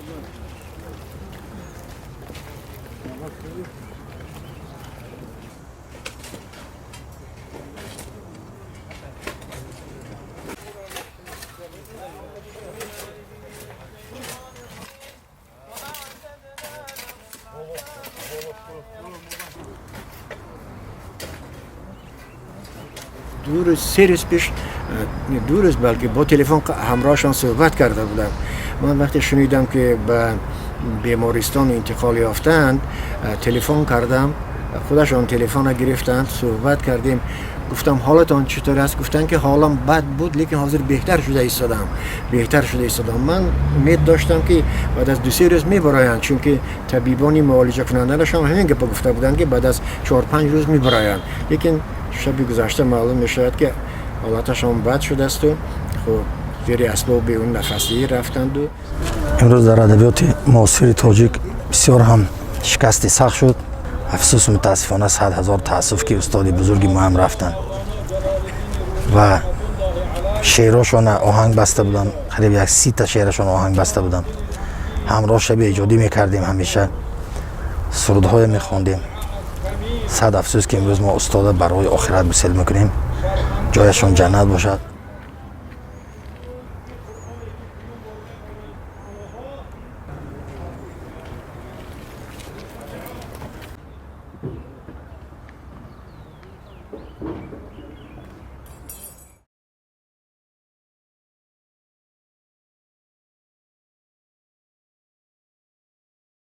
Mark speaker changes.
Speaker 1: دو روز سه روز پیش، دو روز بلکه با تلفن همراهشان صحبت کرده بودم. من وقتی شنیدم که به بیمارستان انتقال یافتند تلفن کردم، خودشان تلفن گرفتند، صحبت کردیم. گفتم حالتان چطور است؟ گفتن که حالم بد بود لیکن حاضر بهتر شده ایستادم. من امید داشتم که بعد از 2-3 روز میبرایند، چون که طبیبانی معالجه کننده شما همین گپ گفته بودن که بعد از 4-5 روز میبرایند. لیکن شب گذشته معلوم میشد که حالتشان بد شده است و خب زیر اسباب اون نفسی رفتند.
Speaker 2: امروز در ادبیات معاصر تاجیک بسیار هم شکستی سخت شد. افسوس متاسفانه 100,000 تاسف که استاد بزرگی ما هم رفتن و شعراشون آهنگ بسته بودن، قریب 30 تا شعرشون آهنگ بسته بودن. همراه شب ایجادی میکردیم، همیشه سرودهای میخوندیم. صد افسوس که امروز ما استاد برای آخرت بسیل میکنیم، جایشون جنت باشد.